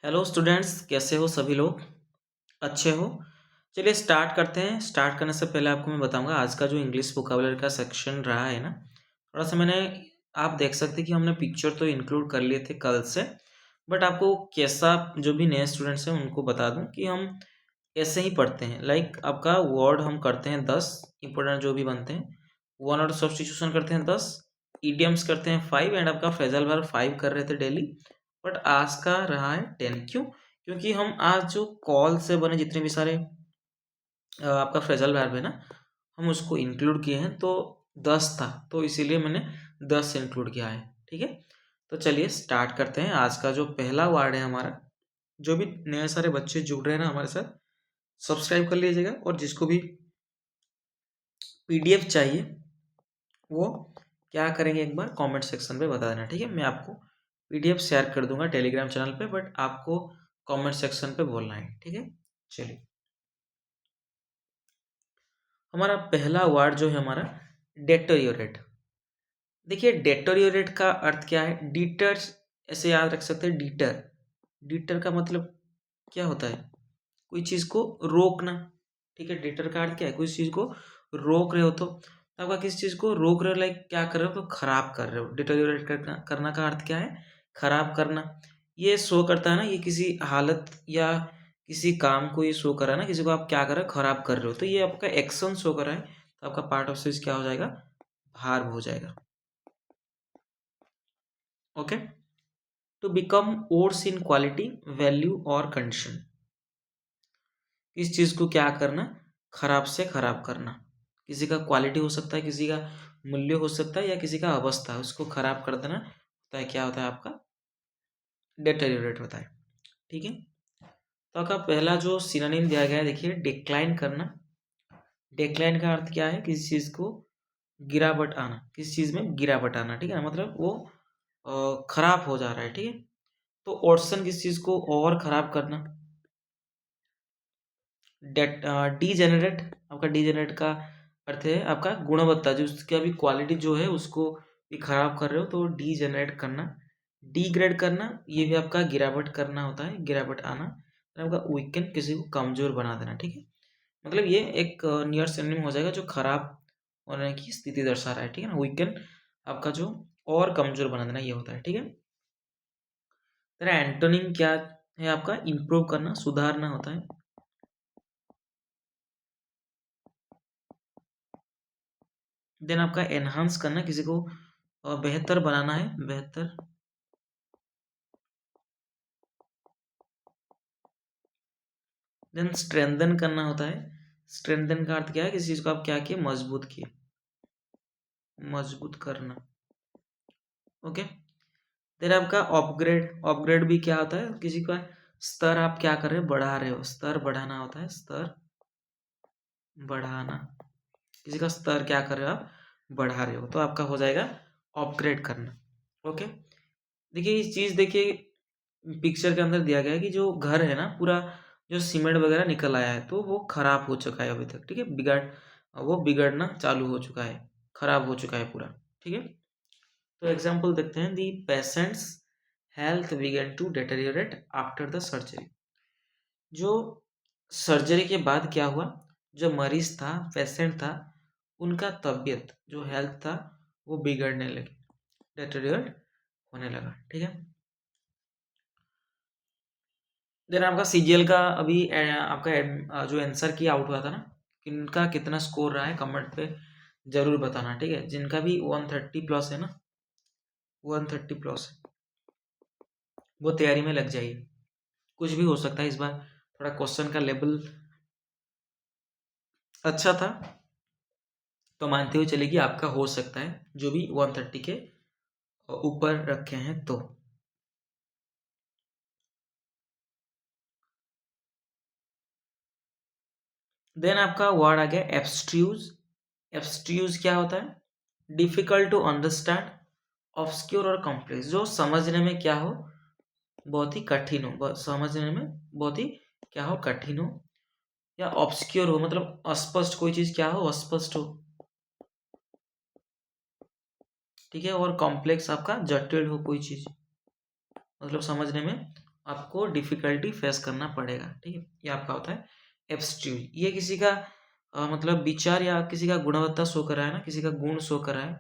Hello students, कैसे हो सभी लोग? अच्छे हो? चलिए स्टार्ट करते हैं। स्टार्ट करने से पहले आपको मैं बताऊंगा आज का जो इंग्लिश वोकैबुलरी का सेक्शन रहा है ना, थोड़ा सा मैंने आप देख सकते हैं कि हमने पिक्चर तो इंक्लूड कर लिए थे कल से, बट आपको कैसा जो भी नए स्टूडेंट्स हैं उनको बता दूं कि हम ऐसे ही पढ़ते हैं। लाइक आपका वर्ड हम करते हैं 10 इंपॉर्टेंट जो भी बनते हैं, वन वर्ड सब्स्टिट्यूशन करते हैं 10, ईडियम्स करते हैं 5 एंड आपका फ्रेजल वर्ब 5 कर रहे थे डेली, बट आज का रहा है 10। क्यों? क्योंकि हम आज जो कॉल से बने जितने भी सारे आपका फ्रेजल वर्ब है ना, हम उसको इंक्लूड किए हैं, तो 10 था तो इसीलिए मैंने 10 इंक्लूड किया है। ठीक है, तो चलिए स्टार्ट करते हैं। आज का जो पहला वर्ड है हमारा, जो भी नए सारे बच्चे जुड़ रहे हैं ना हमारे साथ, सब्सक्राइब कर लीजिएगा, और जिसको भी पीडीएफ चाहिए वो क्या करेंगे, एक बार कमेंट सेक्शन पे बता देना। ठीक है, मैं आपको पीडीएफ शेयर कर दूंगा टेलीग्राम चैनल पे, बट आपको कमेंट सेक्शन पे बोलना है। ठीक है, चलिए हमारा पहला वर्ड जो है हमारा डेटोरियोरेट। देखिए डेटोरियोरेट का अर्थ क्या है, डीटर ऐसे याद रख सकते हैं। डीटर, डीटर का मतलब क्या होता है, कोई चीज को रोकना। ठीक है, डेटर का अर्थ क्या है, कोई चीज को रोक रहे हो, तो आपका किस चीज को रोक रहे हो, लाइक क्या कर रहे हो, तो खराब कर रहे हो। डिटोरियोरेट करना का अर्थ क्या है, खराब करना। ये शो करता है ना, ये किसी हालत या किसी काम को ये शो कर रहा है ना, किसी को आप क्या कर रहे हो, खराब कर रहे हो, तो ये आपका एक्शन शो कर रहा है, तो आपका पार्ट ऑफ स्पीच क्या हो जाएगा, भार्ब हो जाएगा। Okay, to become worse in quality, value और कंडीशन। इस चीज को क्या करना, खराब से खराब करना। किसी का क्वालिटी हो सकता है, किसी का मूल्य हो सकता है, या किसी का अवस्था, उसको खराब कर देना होता है, क्या होता है आपका, डेटेरियोरेट होता है। ठीक है, तो आपका पहला जो सिनोनिम दिया गया है, देखिए डिक्लाइन करना। डिक्लाइन का अर्थ क्या है, किसी चीज को गिरावट आना, किसी चीज में गिरावट आना। ठीक है ना, मतलब वो खराब हो जा रहा है। ठीक है, तो ऑर्सन किसी चीज को और खराब करना। डीजेनरेट, आपका डीजेनरेट का अर्थ है आपका गुणवत्ता, जो उसकी अभी क्वालिटी जो है उसको भी खराब कर रहे हो, तो डीजेनरेट करना। डीग्रेड करना, ये भी आपका गिरावट करना होता है, गिरावट आना। और आपका वीकेंड, किसी को कमजोर बना देना। ठीक है, मतलब ये एक नियर सिनोनिम हो जाएगा, जो खराब होने की स्थिति दर्शा रहा है। ठीक है ना, वीकेंड आपका जो और कमजोर बना देना, ये होता है। ठीक है, तेरा एंटोनिम क्या है, आपका इम्प्रूव करना, सुधारना होता है। देन आपका एनहांस करना, किसी को बेहतर बनाना है, बेहतर। देन स्ट्रेंथन करना होता है। स्ट्रेंथन का अर्थ क्या है, किसी चीज को आप क्या किए, मजबूत किए, मजबूत करना। ओके, देन आपका अपग्रेड। अपग्रेड भी क्या होता है, किसी का स्तर आप क्या कर रहे हो, बढ़ा रहे हो, स्तर बढ़ाना होता है, स्तर बढ़ाना। किसी का स्तर क्या कर रहे हो आप, बढ़ा रहे हो, तो आपका हो जाएगा अपग्रेड करना। ओके, देखिए इस चीज, देखिए पिक्चर के अंदर दिया गया है कि जो घर है ना पूरा, जो सीमेंट वगैरह निकल आया है, तो वो खराब हो चुका है अभी तक। ठीक है, वो बिगड़ना चालू हो चुका है, खराब हो चुका है पूरा। ठीक है, तो एग्जाम्पल देखते हैं, the patients health began to deteriorate after the surgery. जो सर्जरी के बाद क्या हुआ, जो मरीज था, पेशेंट था, उनका तबीयत जो हेल्थ था वो बिगड़ने लगी, डिटेरियोरेट होने लगा। ठीक है, देन आपका सीजीएल का अभी आपका जो आंसर की आउट हुआ था ना, इनका कितना स्कोर रहा है, कमेंट पे जरूर बताना। ठीक है, जिनका भी 130 प्लस है ना, 130 प्लस है, वो तैयारी में लग जाइए। कुछ भी हो सकता है इस बार, थोड़ा क्वेश्चन का लेवल अच्छा था, तो मानते हुए चलेगी आपका हो सकता है जो भी 130 के ऊपर रखे हैं तो। देन आपका वर्ड आ गया एब्स्ट्रूज। एब्स्ट्रूज क्या होता है, डिफिकल्ट टू अंडरस्टैंड, ऑब्सक्योर और कॉम्प्लेक्स, जो समझने में क्या हो, बहुत ही कठिन हो, समझने में बहुत ही क्या हो, कठिन हो, या ऑब्सक्योर हो, मतलब अस्पष्ट, कोई चीज क्या हो, अस्पष्ट हो। ठीक है, और कॉम्प्लेक्स आपका जटिल हो, कोई चीज मतलब समझने में आपको डिफिकल्टी फेस करना पड़ेगा। ठीक है, ये आपका होता है एब्स्ट्यूज। ये किसी का मतलब विचार या किसी का गुणवत्ता शो कर रहा है ना, किसी का गुण शो कर रहा है,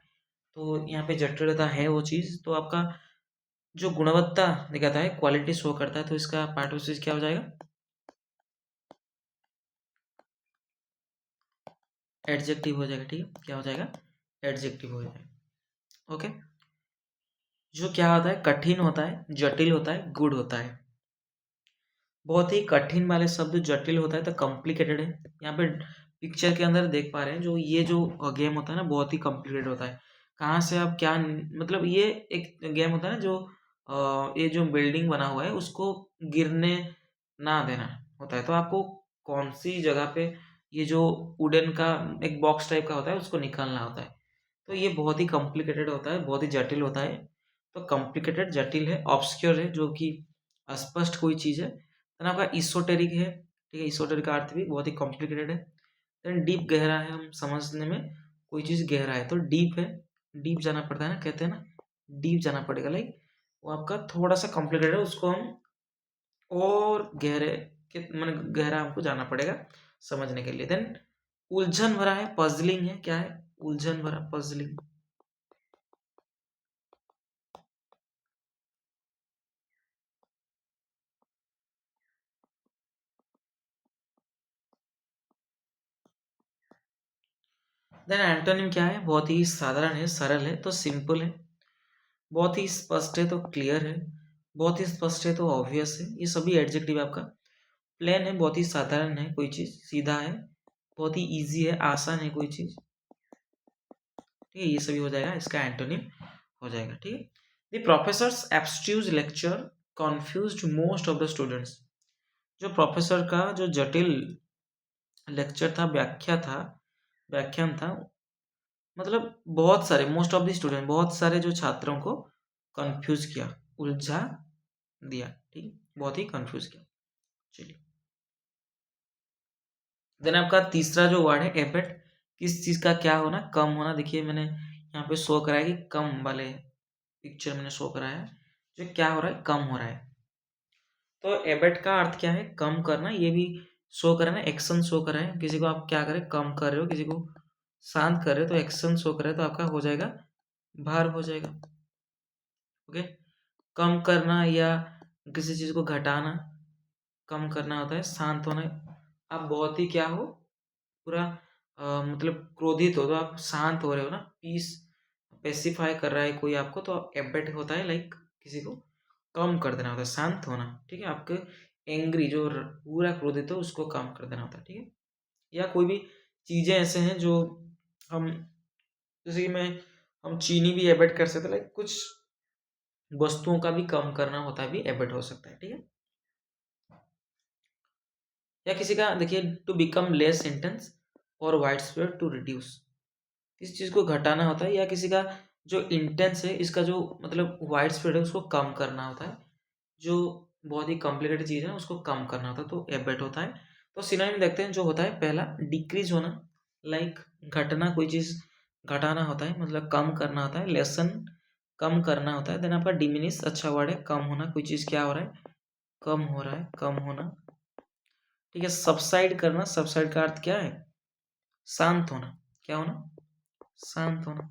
तो यहाँ पे जटिलता है वो चीज़, तो आपका जो गुणवत्ता दिखाता है, क्वालिटी शो करता है, तो इसका पार्ट ऑफ स्पीच क्या हो जाएगा? एडजेक्टिव हो जाएगा। ठीक है, क्या हो जाएगा? एडजेक्टिव हो जाएगा। ओके, जो क्या होता है, कठिन होता है, जटिल होता है, गुड होता है। बहुत ही कठिन वाले शब्द जटिल होता है तो कॉम्प्लिकेटेड है। यहाँ पे पिक्चर के अंदर देख पा रहे हैं, जो ये जो गेम होता है ना, बहुत ही कॉम्प्लिकेटेड होता है। कहाँ से आप क्या मतलब ये एक गेम होता है ना, जो ये जो बिल्डिंग बना हुआ है उसको गिरने ना देना होता है। तो आपको कौन सी जगह पे ये जो वुडन का एक बॉक्स टाइप का होता है उसको निकालना होता है। तो ये बहुत ही कॉम्प्लिकेटेड होता है, बहुत ही जटिल होता है। तो कॉम्प्लिकेटेड जटिल है, ऑब्सक्योर है, जो कि अस्पष्ट कोई चीज़ है। देन आपका इsoteric है। ठीक है, इsoteric का अर्थ भी बहुत ही कॉम्प्लिकेटेड है। देन डीप, गहरा है, हम समझने में कोई चीज़ गहरा है तो डीप है। डीप जाना पड़ता है ना, कहते हैं ना, डीप जाना पड़ेगा। लाइक वो आपका थोड़ा सा कॉम्प्लिकेटेड है, उसको हम और गहरे के माने गहरा हमको जाना पड़ेगा समझने के लिए। देन उलझन भरा है, पजलिंग है। क्या है? उलझन भरा, पजलिंग। देन एंटोनिम क्या है? बहुत ही साधारण है, सरल है तो सिंपल है। बहुत ही स्पष्ट है तो क्लियर है। बहुत ही स्पष्ट है तो ऑब्वियस है। ये सभी एडजेक्टिव आपका। प्लेन है, बहुत ही साधारण है कोई चीज़, सीधा है, बहुत ही इजी है, आसान है कोई चीज़। ठीक है, ये सभी हो जाएगा, इसका एंटोनिम हो जाएगा। ठीक है, the professors abstruse lecture confused most of the students. जो प्रोफेसर का जो जटिल लेक्चर था, व्याख्यान था, मतलब बहुत सारे, मोस्ट ऑफ द स्टूडेंट, बहुत सारे जो छात्रों को कंफ्यूज किया, उलझा दिया। ठीक, बहुत ही कंफ्यूज किया। चलिए, देन आपका तीसरा जो वर्ड है एबेट, किस चीज़ का क्या होना, कम होना। देखिए मैंने यहाँ पे शो कराया कि कम वाले पिक्चर मैंने शो कराया है, जो क्या हो रहा है, कम हो रहा है। तो एबेट का अर्थ क्या है? कम करना। ये भी शो करा ना, एक्शन शो करा है, किसी को आप क्या करें, कम कर रहे हो, किसी को शांत कर रहे हो, तो एक्शन शो करे तो आपका हो जाएगा भार हो जाएगा। ओके, कम करना या किसी चीज़ को घटाना, कम करना होता है। शांत होना, आप बहुत ही क्या हो, पूरा मतलब क्रोधित हो तो आप शांत हो रहे हो ना, पीस पेसिफाई कर रहा है कोई आपको, तो एबेट होता है लाइक किसी को कम कर देना होता है, शांत होना। ठीक है, आपके एंग्री जो पूरा क्रोधित हो उसको कम कर देना होता है। ठीक है, या कोई भी चीज़ें ऐसे हैं जो हम, जैसे कि मैं, हम चीनी भी एबेट कर सकते हैं, लाइक कुछ वस्तुओं का भी कम करना होता है, भी एबेट हो सकता है। ठीक है, या किसी का देखिए, टू बिकम लेस इंटेंस और वाइड स्प्रेड, टू रिड्यूस, किसी चीज़ को घटाना होता है, या किसी का जो इंटेंस है, इसका जो मतलब वाइड स्प्रेड है उसको कम करना होता है, जो बहुत ही कॉम्प्लिकेटेड चीज़ है उसको कम करना होता है, तो एबेट होता है। तो सिनोनिम देखते हैं, जो होता है पहला डिक्रीज होना, लाइक घटना, कोई चीज़ घटाना होता है, मतलब कम करना होता है, लेसन कम करना होता है। देन आपका डिमिनिश, अच्छा वर्ड है, कम होना, कोई चीज़ क्या हो रहा है, कम हो रहा है, कम होना। ठीक है, सबसाइड करना, सबसाइड का अर्थ क्या है, शांत होना, क्या होना, शांत होना।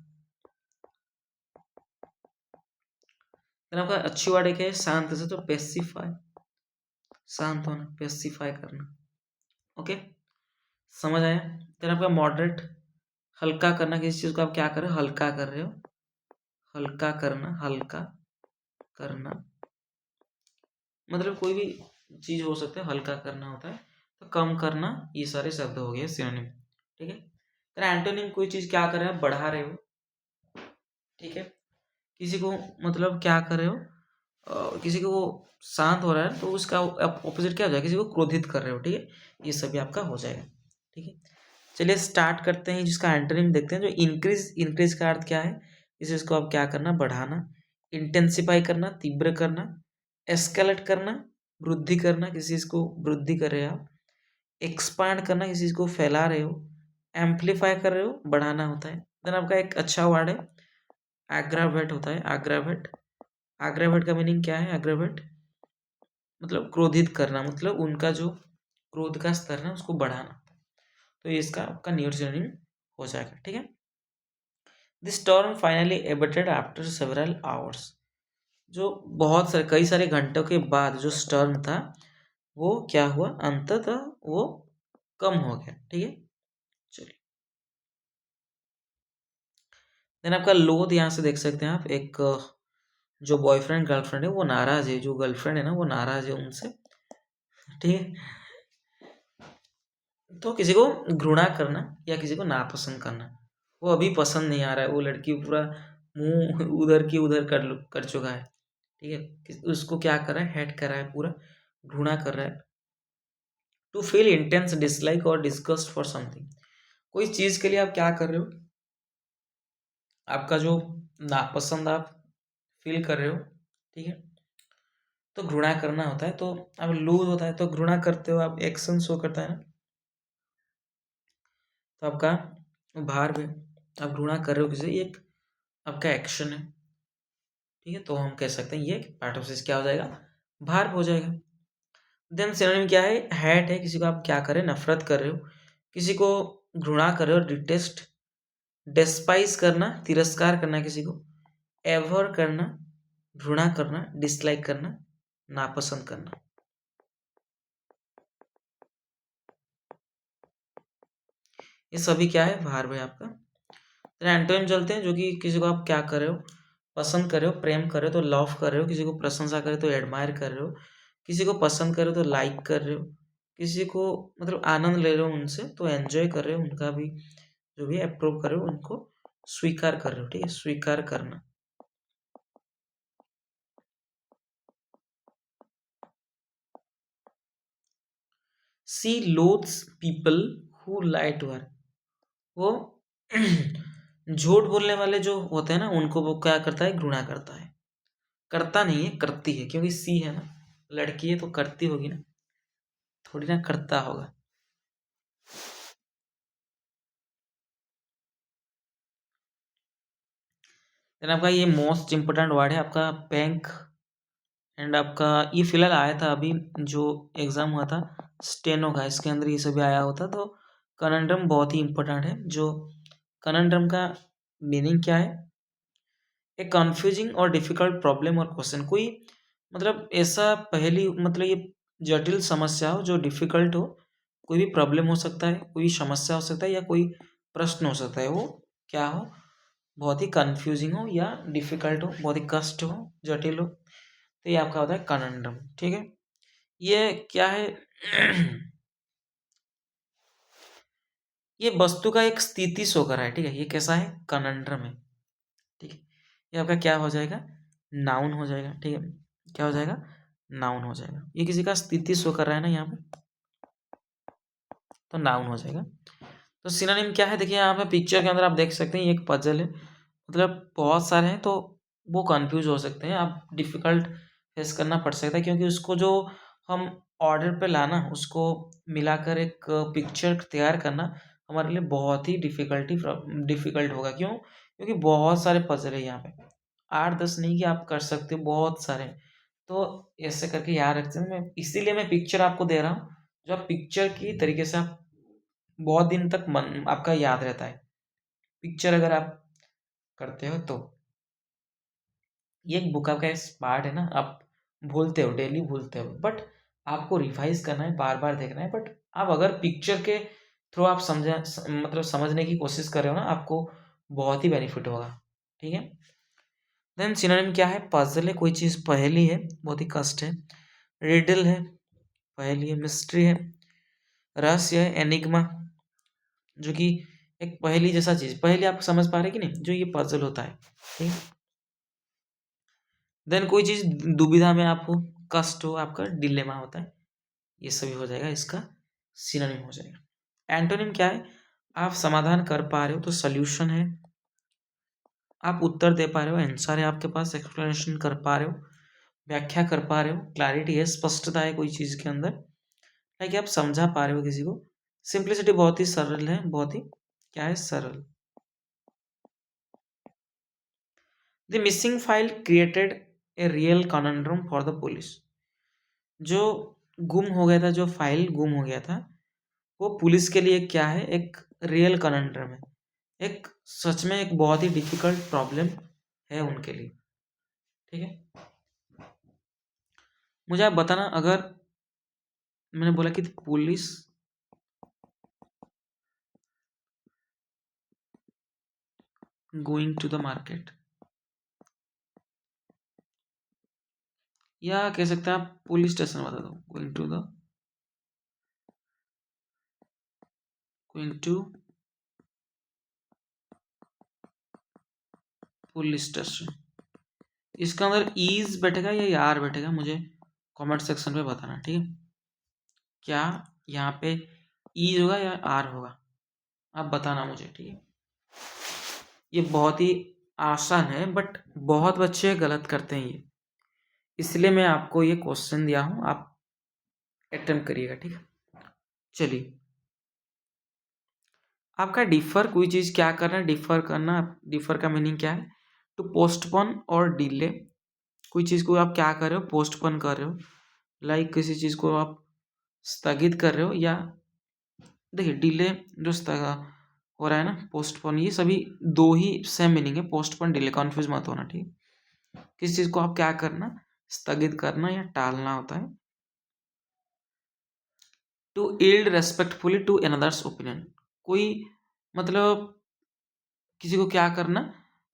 देन आपका अच्छी वर्ड है क्या है, शांत से, तो पेसिफाई, शांत होना, पेसिफाई करना। ओके, समझ आया। देन आपका मॉडरेट, हल्का करना, किसी चीज़ को आप क्या कर रहे हो, हल्का कर रहे हो, हल्का करना, हल्का करना, मतलब कोई भी चीज़ हो सकता है, हल्का करना होता है, तो कम करना, ये सारे शब्द हो गए सिनोनिम। ठीक है, तो एंटोनिम, कोई चीज़ क्या कर रहे हो, बढ़ा रहे हो। ठीक है, किसी को मतलब क्या कर रहे हो, किसी को वो शांत हो रहा है तो उसका ऑपोजिट क्या हो जाएगा, किसी को क्रोधित कर रहे हो। ठीक है, ये सभी आपका हो जाएगा। ठीक है, चलिए स्टार्ट करते हैं, जिसका एंटोनिम देखते हैं। जो इंक्रीज, इंक्रीज का अर्थ क्या है, इसको आप क्या करना, बढ़ाना। इंटेंसिफाई करना, तीव्र करना। एस्केलेट करना, वृद्धि करना, किसी चीज़ को वृद्धि कर रहे हो आप। एक्सपांड करना, किसी चीज़ को फैला रहे हो। एम्पलीफाई कर रहे हो, बढ़ाना होता है। देन आपका एक अच्छा वर्ड है एग्रावेट होता है, एग्रावेट। एग्रावेट का मीनिंग क्या है, एग्रावेट, मतलब क्रोधित करना, मतलब उनका जो क्रोध का स्तर है उसको बढ़ाना। तो ये इसका आपका न्यूट सिनोनिम हो जाएगा। ठीक है। The storm finally abated after several hours. जो बहुत सारे कई सारे घंटों के बाद जो स्टॉर्म था वो क्या हुआ, अंततः वो कम हो गया। ठीक है। चलिए, देन आपका लोथ यहाँ से देख सकते हैं आप, एक जो बॉयफ्रेंड गर्लफ्रेंड है वो नाराज है, जो गर्लफ्रेंड है ना वो नाराज है उनसे। ठीक है। तो किसी को घृणा करना या किसी को नापसंद करना, वो अभी पसंद नहीं आ रहा है, वो लड़की पूरा मुंह उधर की उधर कर चुका है। ठीक है। उसको क्या कर रहा है, हेट कर रहा है, पूरा घृणा कर रहा है। टू फील इंटेंस डिसलाइक और डिस्गस्ट फॉर समथिंग, कोई चीज के लिए आप क्या कर रहे हो, आपका जो नापसंद आप फील कर रहे हो। ठीक है। तो घृणा करना होता है, तो अब लूज होता है तो घृणा करते हो आप, एक्शन शो करता है ना। तो आपका भार भी, आप घृणा कर रहे हो किसी, एक आपका एक्शन है। ठीक है। तो हम कह सकते हैं ये पार्ट ऑफ स्पीच क्या हो जाएगा, भार हो जाएगा। देन सिनोनिम क्या है, हैट है, किसी को आप क्या कर रहे हो, नफरत कर रहे हो, किसी को घृणा कर रहे हो, डिटेस्ट, डेस्पाइज करना, तिरस्कार करना किसी को, एवर करना, घृणा करना, डिसलाइक करना, नापसंद करना। ये सभी क्या है, भार भाई आपका। फिर एंटोनिम चलते हैं, जो कि किसी को आप क्या कर रहे हो, पसंद कर रहे हो, प्रेम कर रहे हो तो लव कर रहे हो, किसी को प्रशंसा कर रहे हो तो एडमायर कर रहे हो, किसी को पसंद कर रहे हो तो लाइक कर रहे हो, किसी को मतलब आनंद ले रहे हो उनसे तो एंजॉय कर रहे हो, उनका भी जो भी अप्रूव कर रहे हो उनको स्वीकार कर रहे हो। ठीक है। स्वीकार करना। She loathes people who lie to her, वो झूठ बोलने वाले जो होते हैं ना उनको वो क्या करता है, घृणा करता है। करता नहीं है, करती है, क्योंकि सी है ना, लड़की है तो करती होगी ना, थोड़ी ना करता होगा। देन आपका ये मोस्ट इम्पोर्टेंट वर्ड है आपका बैंक, एंड आपका ये फिलहाल आया था अभी, जो एग्जाम हुआ था स्टेनो का, इसके अंदर ये सभी आया होता। तो कनंड्रम बहुत ही इम्पोर्टेंट है। जो कनंड्रम का मीनिंग क्या है, एक कंफ्यूजिंग और डिफिकल्ट प्रॉब्लम और क्वेश्चन, कोई मतलब ऐसा पहली मतलब ये जटिल समस्या हो जो डिफिकल्ट हो, कोई भी प्रॉब्लम हो सकता है, कोई समस्या हो सकता है या कोई प्रश्न हो सकता है, वो क्या हो, बहुत ही कंफ्यूजिंग हो या डिफिकल्ट हो, बहुत ही कष्ट हो, जटिल हो, तो ये आपका होता है कनंड्रम। ठीक है। ये क्या है ये वस्तु का एक स्थिति शो कर रहा है। ठीक है। ये कैसा है, कनंड्रम है। ठीक है। ये आपका क्या हो जाएगा, नाउन हो जाएगा। ठीक है। क्या हो जाएगा, नाउन हो जाएगा। ये किसी का स्थिति शो कर रहा है ना यहाँ पे, तो नाउन हो जाएगा। तो सिनोनिम क्या है, देखिए यहाँ पे पिक्चर के अंदर आप देख सकते हैं, ये एक पजल है, मतलब बहुत सारे हैं तो वो कंफ्यूज हो सकते हैं, आप डिफिकल्ट फेस करना पड़ सकता है, क्योंकि उसको जो हम ऑर्डर पे लाना, उसको मिलाकर एक पिक्चर तैयार करना हमारे लिए बहुत ही डिफिकल्ट होगा। क्यों, क्योंकि बहुत सारे पजल है यहाँ पे, 8-10 नहीं कि आप कर सकते हो, बहुत सारे। तो ऐसे करके याद रखते हैं, मैं इसीलिए मैं पिक्चर आपको दे रहा हूँ, जो आप पिक्चर की तरीके से आप बहुत दिन तक मन आपका याद रहता है, पिक्चर अगर आप करते हो तो। ये एक बुक आपका पार्ट है ना, आप भूलते हो, डेली भूलते हो, बट आपको रिवाइज करना है, बार बार देखना है। बट आप अगर पिक्चर के थ्रू आप मतलब समझने की कोशिश कर रहे हो ना, आपको बहुत ही बेनिफिट होगा। ठीक है। देन सिनोनिम क्या है, पजल है, कोई चीज़ पहेली है, बहुत ही कष्ट है, रिडल है, पहेली है, मिस्ट्री है, रहस्य है, एनिग्मा, जो कि एक पहेली जैसा चीज, पहेली आप समझ पा रहे कि नहीं, जो ये पजल होता है। ठीक। देन कोई चीज दुविधा में आपको, कष्ट हो, आपका डिलेमा होता है, ये सभी हो जाएगा, इसका सिनोनिम हो जाएगा। एंटोनिम क्या है, आप समाधान कर पा रहे हो तो सोल्यूशन है, आप उत्तर दे पा रहे हो, आंसर है आपके पास, एक्सप्लेनेशन कर पा रहे हो, व्याख्या कर पा रहे हो, क्लैरिटी है, स्पष्टता है कोई चीज के अंदर, ताकि आप समझा पा रहे हो किसी को। सिंप्लिसिटी बहुत ही सरल है, बहुत ही क्या है, सरल। The missing file created a real conundrum for the police, जो गुम हो गया था, जो फाइल गुम हो गया था, वो पुलिस के लिए क्या है, एक रियल कनंड्रम है, एक सच में एक बहुत ही डिफिकल्ट प्रॉब्लम है उनके लिए। ठीक है, मुझे आप बताना, अगर मैंने बोला कि police going to the market, या कह सकते हैं आप पुलिस स्टेशन बता दो, गोइंग टू पुलिस स्टेशन। इसका अंदर ईज बैठेगा या आर बैठेगा, मुझे कमेंट सेक्शन पे बताना। ठीक है, क्या यहाँ पे ईज होगा या आर होगा, आप बताना मुझे। ठीक है, ये बहुत ही आसान है, बट बहुत बच्चे गलत करते हैं ये, इसलिए मैं आपको ये क्वेश्चन दिया हूँ, आप अटेम्प्ट करिएगा। ठीक है, चलिए, आपका डिफर कोई चीज़ क्या करना है, डिफर करना, डिफर का मीनिंग क्या है, टू पोस्टपोन और डिले। कोई चीज़ को आप क्या कर रहे हो, पोस्टपोन कर रहे हो, लाइक किसी चीज़ को आप स्थगित कर रहे हो, या देखिए डिले जो हो रहा है ना, पोस्टपोन, ये सभी दो ही सेम मीनिंग है, पोस्टपोन डिले, कन्फ्यूज मत होना। ठीक है, किसी चीज़ को आप क्या करना, स्थगित करना या टालना होता है। To yield respectfully to another's opinion, कोई मतलब किसी को क्या करना,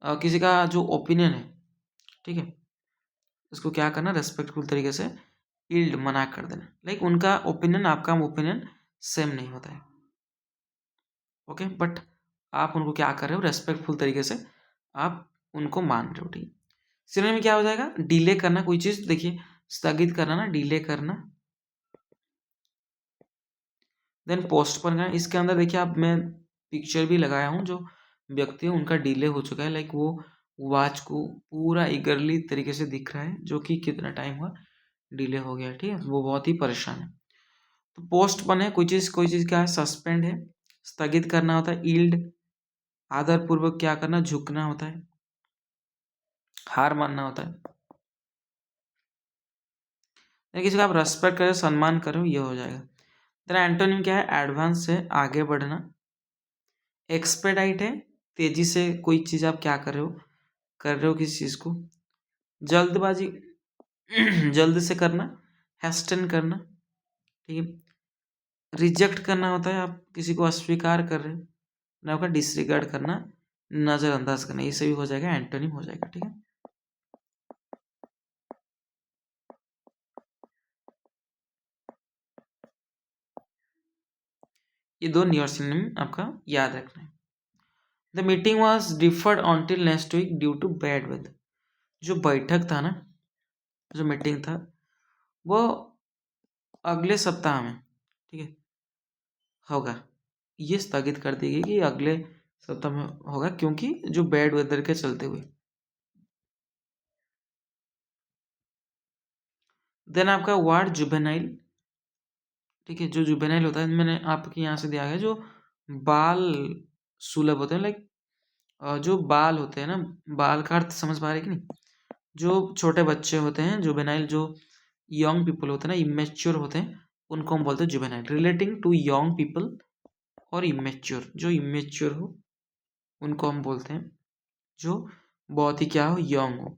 किसी का जो ओपिनियन है, ठीक है, उसको क्या करना, रेस्पेक्टफुल तरीके से यील्ड, मना कर देना, लाइक उनका ओपिनियन आपका ओपिनियन सेम नहीं होता है। ओके, बट आप उनको क्या कर रहे हो, रेस्पेक्टफुल तरीके से आप उनको मान रहे हो। ठीक, सिनोनिम में क्या हो जाएगा, डिले करना, कोई चीज़ देखिए स्थगित करना ना, डिले करना, देन पोस्टपोन करना। इसके अंदर देखिए आप, मैं पिक्चर भी लगाया हूँ, जो व्यक्ति है उनका डिले हो चुका है, लाइक वो वॉच को पूरा ईगरली तरीके से दिख रहा है, जो कि कितना टाइम हुआ डिले हो गया। ठीक है, वो बहुत ही परेशान है। तो पोस्टपोन है, कोई चीज़ क्या है, सस्पेंड है, स्थगित करना होता है, ईल्ड आदरपूर्वक क्या करना, झुकना होता है, हार मानना होता है, किसी का आप रेस्पेक्ट करें, सम्मान करो, ये हो जाएगा। तेरा एंटोनिम क्या है, एडवांस है, आगे बढ़ना, एक्सपेडाइट है, तेजी से कोई चीज़ आप क्या कर रहे हो किसी चीज़ को, जल्दबाजी जल्द से करना, हेस्टन करना। ठीक है, रिजेक्ट करना होता है, आप किसी को अस्वीकार कर रहे हो, ना आपका डिसरिगार्ड करना, नज़रअंदाज करना, ये सभी हो जाएगा, एंटोनिम हो जाएगा। ठीक है, ये दो नियर सिनोनिम आपका याद रखना है। The meeting was deferred until next week due to bad weather, जो बैठक था ना, जो मीटिंग था, वो अगले सप्ताह में, ठीक है, होगा, ये स्थगित कर दी गई कि अगले सप्ताह में होगा, क्योंकि जो बैड वेदर के चलते हुए। देन आपका वर्ड जुवेनाइल, ठीक है, जो जुवेनाइल होता है, मैंने आपके यहाँ से दिया है, जो बाल सुलभ होते हैं, लाइक जो बाल होते हैं ना, बाल का अर्थ समझ पा रहे कि नहीं, जो छोटे बच्चे होते हैं, जुवेनाइल, जो यंग पीपल होते हैं ना, इमेच्योर होते हैं, उनको हम बोलते हैं juvenile, relating to young people, और इमेच्योर, जो इमेच्योर हो उनको हम बोलते हैं जो बहुत ही क्या हो, यंग हो।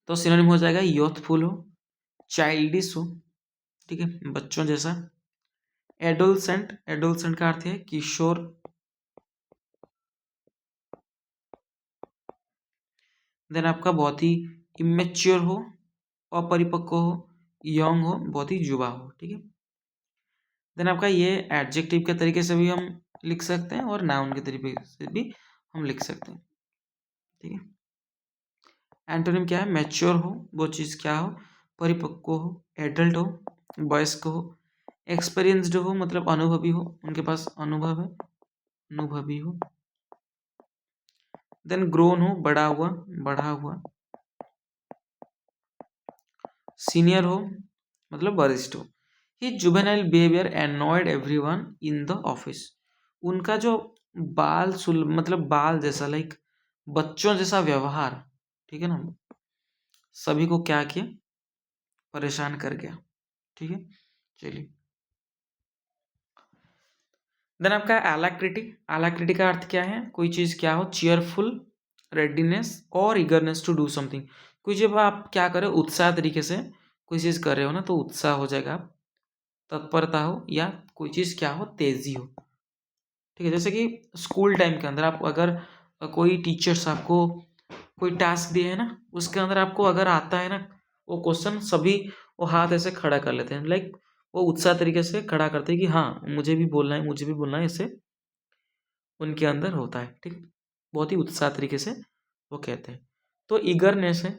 तो सिनोनिम हो जाएगा, यूथफुल हो, चाइल्डिश हो, ठीक है, बच्चों जैसा, एडोलसेंट, एडोलसेंट का अर्थ है किशोर, देन आपका बहुत ही इमेच्योर हो, अपरिपक्व हो, यंग हो, बहुत ही युवा हो। ठीक है, देन आपका ये एडजेक्टिव के तरीके से भी हम लिख सकते हैं, और नाउन के तरीके से भी हम लिख सकते हैं। ठीक है, एंटोनिम क्या है, मैच्योर हो, वो चीज़ क्या हो, परिपक्व हो, एडल्ट हो, वयस्क हो, एक्सपीरियंसड हो, मतलब अनुभवी हो, उनके पास अनुभव है, अनुभवी हो, देन ग्रोन हो, बढ़ा हुआ, सीनियर हो, मतलब वरिष्ठ हो। He juvenile behaviour annoyed everyone in the office, उनका जो मतलब बाल जैसा, लाइक बच्चों जैसा व्यवहार, ठीक है ना, सभी को क्या किया, परेशान कर गया। ठीक है, चलिए। देन आपका एलाक्रिटी। एलाक्रिटी का अर्थ क्या है? कोई चीज़ क्या हो, चीयरफुल, रेडीनेस और ईगरनेस टू डू समथिंग। कोई जब आप क्या करें, उत्साह तरीके से कोई चीज़ कर रहे हो ना, तो उत्साह हो जाएगा आप, तत्परता हो, या कोई चीज़ क्या हो, तेज़ी हो। ठीक है, जैसे कि स्कूल टाइम के अंदर आप अगर कोई टीचर्स आपको कोई टास्क दिए है ना, उसके अंदर आपको अगर आता है ना वो क्वेश्चन, सभी वो हाथ ऐसे खड़ा कर लेते हैं, लाइक वो उत्साह तरीके से खड़ा करते हैं कि हाँ मुझे भी बोलना है, मुझे भी बोलना है, ऐसे उनके अंदर होता है। ठीक, बहुत ही उत्साह तरीके से वो कहते हैं। तो ईगरनेस है,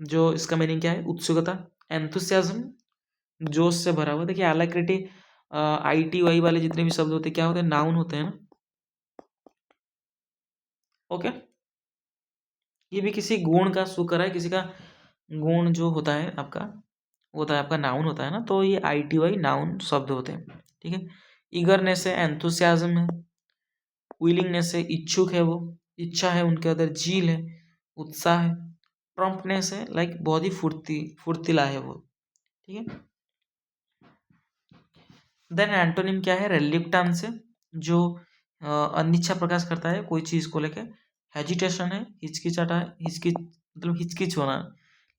जो इसका मीनिंग क्या है, उत्सुकता, एंथुसियाज्म, जोश से भरा हुआ। देखिए एलाक्रिटी ITY वाले जितने भी शब्द होते हैं क्या होते हैं, नाउन होते हैं ना। ओके, ये भी किसी गुण का शुक्र है, किसी का गुण जो होता है आपका, वो होता है आपका नाउन होता है ना, तो ये ITY नाउन शब्द होते हैं। ठीक है, ईगरनेस है, एंथुसियाज्म है, विलिंगनेस है, इच्छुक है, वो इच्छा है उनके अंदर, जील है, उत्साह है, प्रॉम्प्टनेस है, लाइक बहुत ही फुर्तीला है वो। ठीक है, देन एंटोनिम क्या है, रेल्यूक्टांस है, जो अनिच्छा प्रकाश करता है कोई चीज को लेके। हेजिटेशन है, हिचकिचाटा, हिचकिच मतलब हिचकिच होना,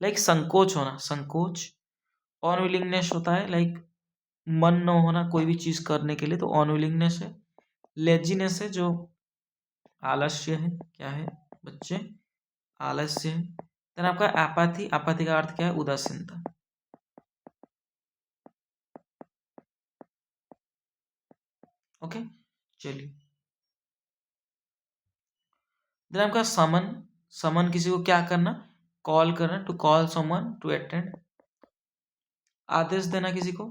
लाइक संकोच होना, संकोच। अनविलिंगनेस होता है लाइक मन न होना कोई भी चीज करने के लिए, तो अनविलिंगनेस है। लेजीनेस है, जो आलस्य है, क्या है बच्चे, आलस्य है। देन आपका एपाथी, एपाथी का अर्थ क्या है, उदासीनता। ओके, चलिए। देन आपका समन, समन किसी को क्या करना, कॉल करना, to call someone to attend. आदेश देना किसी को,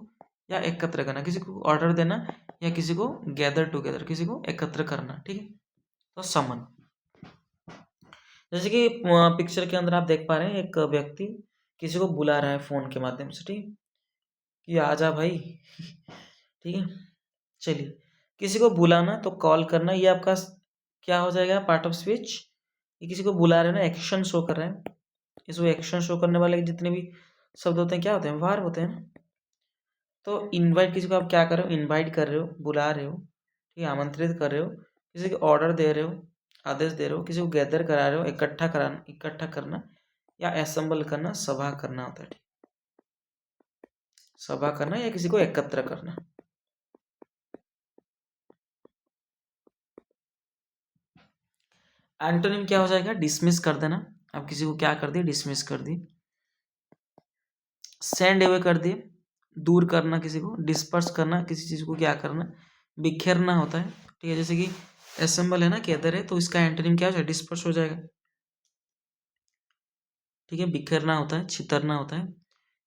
या एकत्र करना किसी को, ऑर्डर देना, या किसी को गैदर टुगेदर, किसी को एकत्र करना। ठीक है, तो समन। जैसे कि पिक्चर के अंदर आप देख पा रहे हैं, एक व्यक्ति किसी को बुला रहा है फोन के माध्यम से, ठीक है, कि आजा भाई। ठीक है, चलिए। किसी को बुलाना तो कॉल करना, ये आपका क्या हो जाएगा, पार्ट ऑफ स्पीच। ये किसी को बुला रहे हैं ना, एक्शन शो कर रहे हैं। इसको एक्शन शो करने वाले जितने भी शब्द होते हैं क्या होते हैं, वार होते हैं ना। तो इनवाइट, किसी को आप क्या कर रहे हो, इनवाइट कर रहे हो, बुला रहे हो, ठीक है, आमंत्रित कर रहे हो, किसी को ऑर्डर दे रहे हो, आदेश दे रहे हो, किसी को गैदर करा रहे हो, इकट्ठा करना, या असेंबल करना, सभा करना होता है। ठीक, सभा करना या किसी को एकत्र करना। एंटोनिम क्या हो जाएगा, डिसमिस कर देना। आप किसी को क्या कर दिए, डिसमिस कर दी। सेंड अवे कर दिए, दूर करना किसी को। डिस्पर्स करना, किसी चीज को क्या करना, बिखेरना होता है। ठीक है, जैसे कि असेंबल है ना, गैदर है, तो इसका एंटोनिम क्या हो जाएगा, डिस्पर्स हो जाएगा। ठीक है, बिखेरना होता है, छितरना होता है।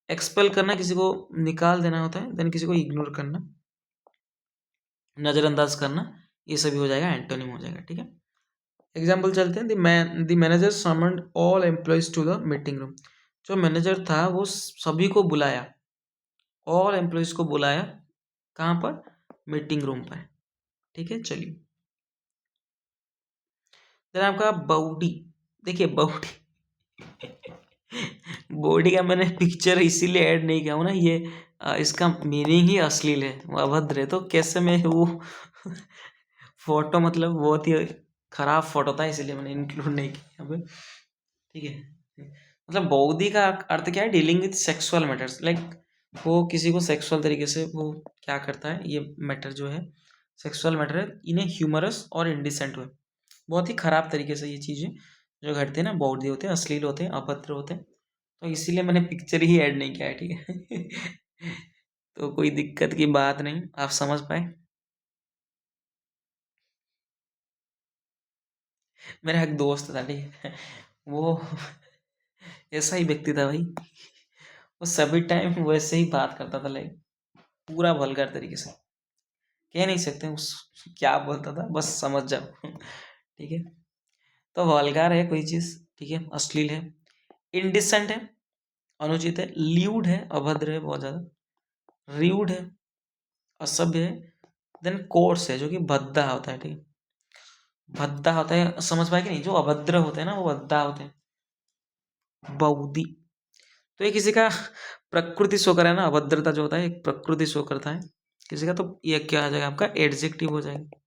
एक्सपेल करना, किसी को निकाल देना होता है। देन किसी को इग्नोर करना, नजरअंदाज करना, ये सभी हो जाएगा, एंटोनिम हो जाएगा। ठीक है, एग्जाम्पल चलते हैं। The manager summoned all employees to the meeting room. जो मैनेजर था वो सभी को बुलाया, ऑल एम्प्लॉयज को बुलाया, कहाँ पर, मीटिंग रूम पर। ठीक है, चलिए। देन आपका बॉडी। देखिए बॉडी, बॉडी का मैंने पिक्चर इसीलिए ऐड नहीं किया हूँ ना, ये इसका मीनिंग ही अश्लील है, वो अभद्र है, तो कैसे मैं वो फोटो मतलब बहुत ही खराब फोटो था, इसीलिए मैंने इंक्लूड नहीं किया यहाँ पे। ठीक है, मतलब बौद्धि का अर्थ क्या है, dealing with sexual matters, like वो किसी को सेक्सुअल तरीके से वो क्या करता है, ये मैटर जो है सेक्सुअल मैटर है, इन्हें ह्यूमरस और इंडिसेंट हुए, बहुत ही खराब तरीके से ये चीज़ें जो घटती है ना, बौद्धि होते हैं, अश्लील होते हैं, अभद्र होते हैं, तो इसीलिए मैंने पिक्चर ही ऐड नहीं किया है। ठीक है, तो कोई दिक्कत की बात नहीं, आप समझ पाए। मेरा एक दोस्त था, ठीक है, वो ऐसा ही व्यक्ति था भाई, वो सभी टाइम वैसे ही बात करता था, लाइक पूरा वल्गर तरीके से, कह नहीं सकते उस क्या बोलता था, बस समझ जाओ। ठीक है, तो वल्गर है कोई चीज़, ठीक है, अश्लील है, इनडिसेंट है, अनुचित है, ल्यूड है, अभद्र है बहुत ज़्यादा, र्यूड है, असभ्य है, देन कोर्स है, जो कि भद्दा होता है। ठीक है, भद्दा होता है, समझ पाए कि नहीं, जो अभद्र होते हैं ना वो भद्दा होते हैं, बौद्धी। तो ये किसी का प्रकृति शो करे ना, अभद्रता जो होता है एक प्रकृति शो करता है किसी का, तो ये क्या आ जाएगा आपका एडजेक्टिव हो जाएगा।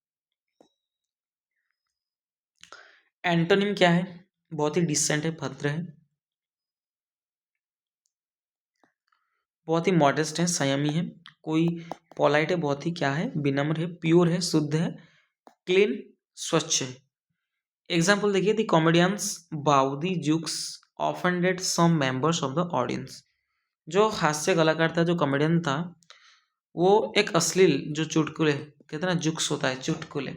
एंटोनिम क्या है? बहुत ही डिसेंट है, भद्र है, बहुत ही मॉडेस्ट है, संयमी है, कोई पोलाइट है, बहुत ही क्या है, विनम्र है, प्योर है, शुद्ध है, क्लीन, स्वच्छ है। एग्जाम्पल देखिए, the comedians bawdy jokes offended some members of the audience. जो हास्य कलाकार था, जो कॉमेडियन था, वो एक अश्लील जो चुटकुले कहते हैं ना, जुक्स होता है चुटकुले,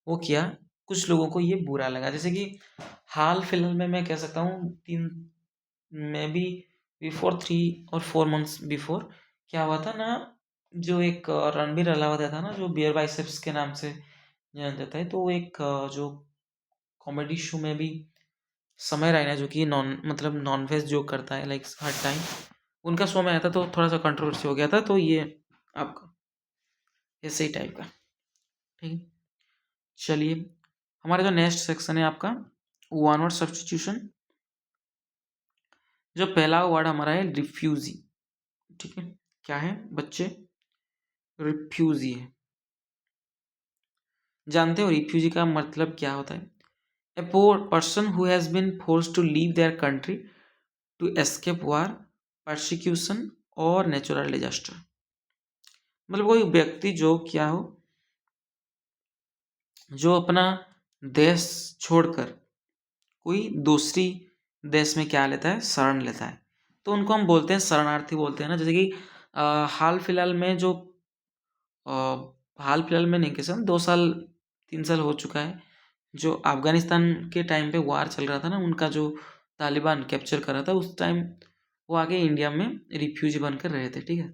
वो किया, कुछ लोगों को ये बुरा लगा। जैसे कि हाल फिलहाल में मैं कह सकता हूँ 3 मे बी बिफोर 3 और 4 मंथ्स बिफोर क्या हुआ था ना, जो एक रणबीर अलावत था ना, जो बियर बाइसेप्स के नाम से जाना जाता है, तो वो एक जो कॉमेडी शो में भी समय रैना, जो कि नॉन वेज जो करता है लाइक हर टाइम, उनका शो में आया था, तो थोड़ा सा कंट्रोवर्सी हो गया था, तो ये आपका ऐसे ही टाइप का। ठीक है, चलिए हमारा जो नेक्स्ट सेक्शन है आपका वन वर्ड सब्स्टिट्यूशन। जो पहला वर्ड हमारा है रिफ्यूजी। ठीक है, क्या है बच्चे? रिफ्यूजी है। जानते हो रिफ्यूजी का मतलब क्या होता है? A poor person who has been forced to leave their country to escape war, persecution और नेचुरल डिजास्टर। मतलब कोई व्यक्ति जो क्या हो, जो अपना देश छोड़कर कोई दूसरी देश में क्या लेता है, शरण लेता है, तो उनको हम बोलते हैं शरणार्थी बोलते हैं ना। जैसे कि हाल फिलहाल में जो हाल फिलहाल में नहीं, कैसे 2 साल 3 साल हो चुका है, जो अफगानिस्तान के टाइम पे वार चल रहा था ना, उनका जो तालिबान कैप्चर कर रहा था, उस टाइम वो आगे इंडिया में रिफ्यूजी बनकर रहे थे। ठीक है,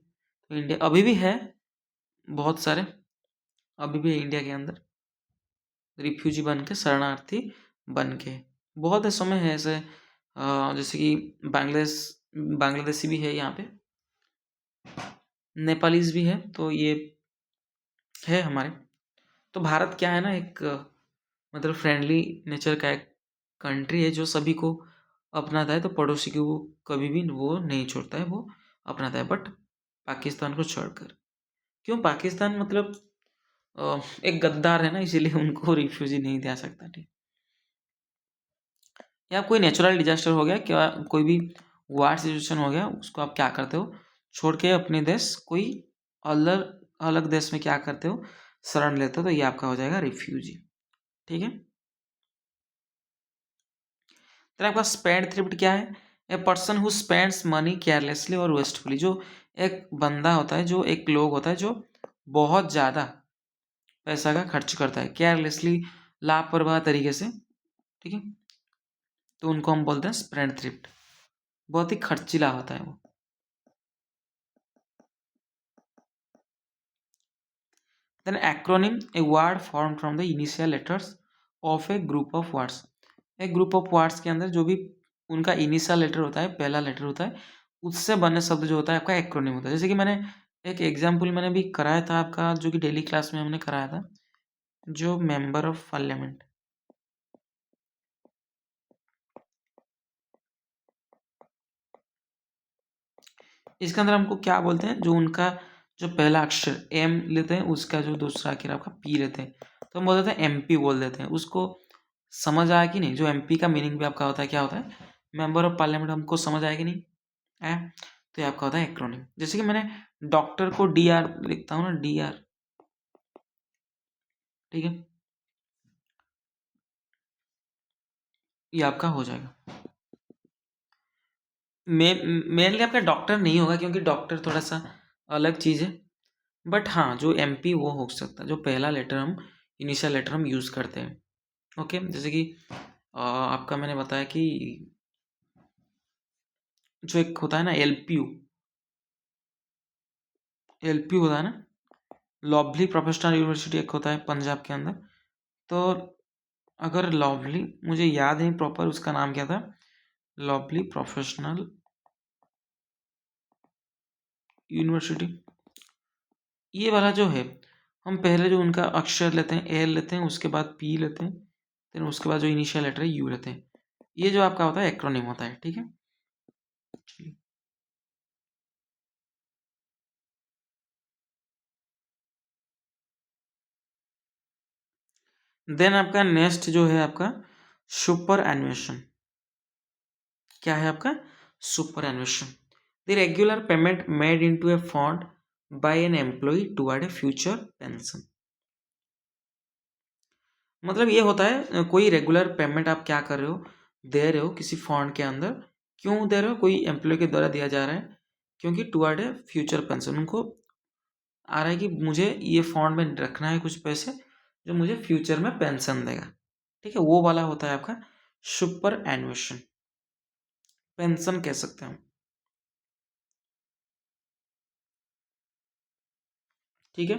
तो इंडिया अभी भी है, बहुत सारे अभी भी है इंडिया के अंदर रिफ्यूजी बन के, शरणार्थी बन के, बहुत समय है ऐसे। जैसे कि बांग्लादेशी भी है यहाँ पे, नेपालीज भी है, तो ये है हमारे। तो भारत क्या है ना, एक मतलब फ्रेंडली नेचर का एक कंट्री है, जो सभी को अपनाता है, तो पड़ोसी की वो कभी भी वो नहीं छोड़ता है, वो अपनाता है, बट पाकिस्तान को छोड़कर। क्यों? पाकिस्तान मतलब एक गद्दार है ना, इसीलिए उनको रिफ्यूजी नहीं दे सकता। ठीक, या कोई नेचुरल डिजास्टर हो गया, क्या कोई भी वार सिचुएशन हो गया, उसको आप क्या करते हो, छोड़ के अपने देश कोई अलग अलग देश में क्या करते हो, शरण लेते हो, तो ये आपका हो जाएगा रिफ्यूजी। ठीक है, तो आपका स्पेंड थ्रिफ्ट क्या है? A person who spends money carelessly और वेस्टफुली। जो एक बंदा होता है, जो एक लोग होता है, जो बहुत ज़्यादा पैसा का खर्च करता है केयरलेसली, लापरवाह तरीके से। ठीक है, तो उनको हम बोलते हैं स्पेंड थ्रिफ्ट, बहुत ही खर्चीला होता है वो। Then acronym, a word form from the initial letters of a group of words. एक ग्रुप ऑफ वर्ड्स के अंदर जो भी उनका इनिशियल लेटर होता है, पहला लेटर होता है, उससे बने शब्द जो होता है आपका एक्रोनिम होता है। जैसे कि मैंने एक एग्जाम्पल मैंने भी कराया था आपका, जो कि डेली क्लास में हमने कराया था, जो मेंबर ऑफ पार्लियामेंट, इसके अंदर हमको क्या बोलते हैं, जो उनका जो पहला अक्षर एम लेते हैं, उसका जो दूसरा अक्षर आपका पी लेते हैं, तो हम बोल देते हैं एमपी बोल देते हैं। उसको समझ आया कि नहीं? जो एमपी का मीनिंग भी आपका होता है, क्या होता है, मेंबर ऑफ पार्लियामेंट। हमको समझ आया कि नहीं है? तो ये आपका होता है एक्रोनिम। जैसे कि मैंने डॉक्टर को डी आर लिखता हूँ ना, डी आर। ठीक है, ये आपका हो जाएगा। मेनली आपका डॉक्टर नहीं होगा, क्योंकि डॉक्टर थोड़ा सा अलग चीज़ है, बट हाँ जो एमपी वो हो सकता है, जो पहला लेटर हम इनिशियल लेटर हम यूज़ करते हैं। ओके, जैसे कि आपका मैंने बताया कि जो एक होता है ना एलपीयू, एलपीयू होता है ना, लवली प्रोफेशनल यूनिवर्सिटी एक होता है पंजाब के अंदर। तो अगर लवली, मुझे याद नहीं प्रॉपर उसका नाम क्या था, लवली प्रोफेशनल यूनिवर्सिटी, ये वाला जो है, हम पहले जो उनका अक्षर लेते हैं एल लेते हैं, उसके बाद पी लेते हैं, फिर उसके बाद जो इनिशियल लेटर है यू लेते हैं। ये जो आपका होता है एक्रोनिम होता है। ठीक है, चलिए देन आपका नेक्स्ट जो है आपका सुपर एन्युएशन। क्या है आपका superannuation? The regular payment made into a fund by an employ toward a future pension. मतलब ये होता है कोई रेगुलर पेमेंट आप क्या कर रहे हो, दे रहे हो किसी फंड के अंदर। क्यों दे रहे हो? कोई एम्प्लॉय के द्वारा दिया जा रहा है, क्योंकि टुवर्ड ए फ्यूचर पेंशन। उनको आ रहा है कि मुझे ये फंड में रखना है कुछ पैसे जो मुझे फ्यूचर में पेंशन देगा। ठीक है, वो वाला होता है आपका सुपर एन्युएशन, पेंशन कह सकते हैं हम। ठीक है,